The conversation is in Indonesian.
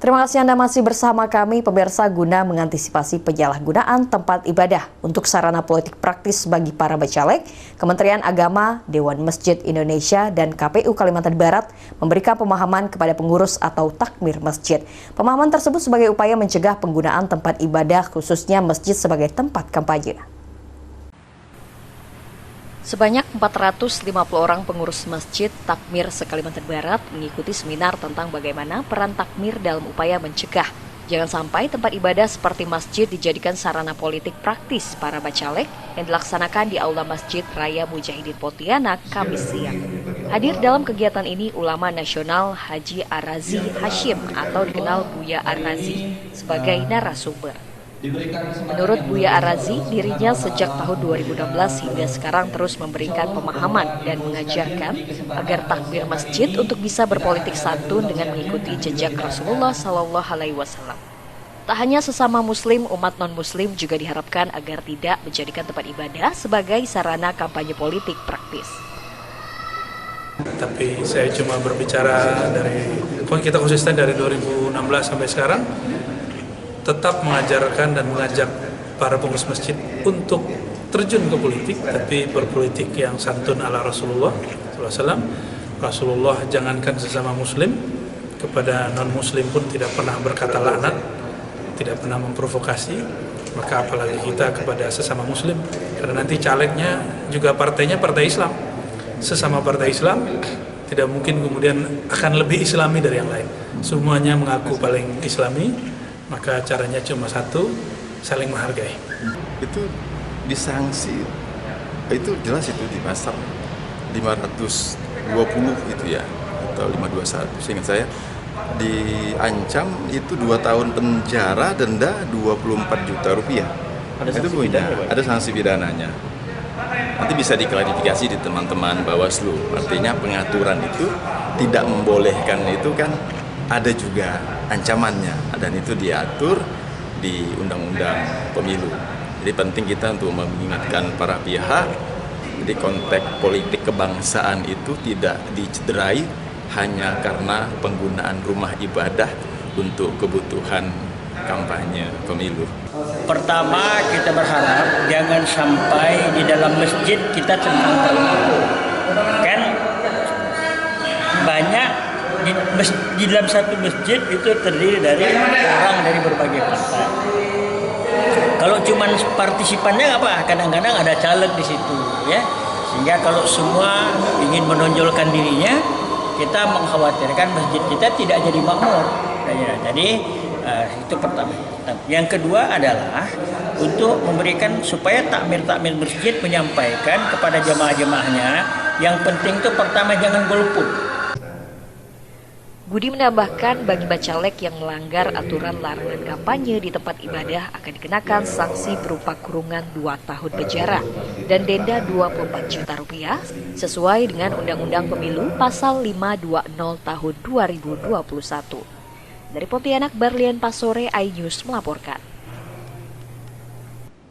Terima kasih Anda masih bersama kami, pemirsa. Guna mengantisipasi penyalahgunaan tempat ibadah untuk sarana politik praktis bagi para bacalek, Kementerian Agama, Dewan Masjid Indonesia, dan KPU Kalimantan Barat memberikan pemahaman kepada pengurus atau takmir masjid. Pemahaman tersebut sebagai upaya mencegah penggunaan tempat ibadah, khususnya masjid sebagai tempat kampanye. Sebanyak 450 orang pengurus masjid takmir se-Kalimantan Barat mengikuti seminar tentang bagaimana peran takmir dalam upaya mencegah jangan sampai tempat ibadah seperti masjid dijadikan sarana politik praktis para bacalek yang dilaksanakan di Aula Masjid Raya Mujahidin Pontianak Kamis siang. Hadir dalam kegiatan ini ulama nasional Haji Ar-Razi Hashim atau dikenal Buya Ar-Razi sebagai narasumber. Menurut Buya Ar-Razi, dirinya sejak tahun 2016 hingga sekarang terus memberikan pemahaman dan mengajarkan agar takmir masjid untuk bisa berpolitik santun dengan mengikuti jejak Rasulullah SAW. Tak hanya sesama muslim, umat non-muslim juga diharapkan agar tidak menjadikan tempat ibadah sebagai sarana kampanye politik praktis. Tapi saya cuma berbicara kita konsisten dari 2016 sampai sekarang, tetap mengajarkan dan mengajak para pengurus masjid untuk terjun ke politik, tapi berpolitik yang santun ala Rasulullah SAW. Rasulullah jangankan sesama muslim, kepada non-muslim pun tidak pernah berkata laknat, tidak pernah memprovokasi, maka apalagi kita kepada sesama muslim, karena nanti calegnya juga partainya partai Islam. Sesama partai Islam tidak mungkin kemudian akan lebih islami dari yang lain. Semuanya mengaku paling islami, maka caranya cuma satu, saling menghargai. Itu disanksi, itu jelas itu di pasal 520 itu ya, atau 521 seingat saya, diancam itu 2 tahun penjara, denda 24 juta rupiah. Itu punya, ada sanksi pidananya. Nanti bisa diklarifikasi di teman-teman Bawaslu, artinya pengaturan itu tidak membolehkan itu kan ada juga ancamannya, dan itu diatur di Undang-Undang Pemilu. Jadi penting kita untuk mengingatkan para pihak, jadi konteks politik kebangsaan itu tidak dicederai hanya karena penggunaan rumah ibadah untuk kebutuhan kampanye pemilu. Pertama, kita berharap jangan sampai di dalam masjid kita centang-centang. Kan banyak di dalam satu masjid itu terdiri dari orang dari berbagai partai. Kalau cuma partisipannya apa? Kadang-kadang ada caleg di situ, ya. Sehingga kalau semua ingin menonjolkan dirinya, kita mengkhawatirkan masjid kita tidak jadi makmur. Jadi itu pertama. Yang kedua adalah untuk memberikan supaya takmir-takmir masjid menyampaikan kepada jemaah-jemaahnya, yang penting itu pertama jangan golput. Budi menambahkan bagi bacalek yang melanggar aturan larangan kampanye di tempat ibadah akan dikenakan sanksi berupa kurungan 2 tahun penjara dan denda 24 juta rupiah sesuai dengan Undang-Undang Pemilu Pasal 520 Tahun 2021. Dari Pontianak, Berlian Pasore, iNews melaporkan.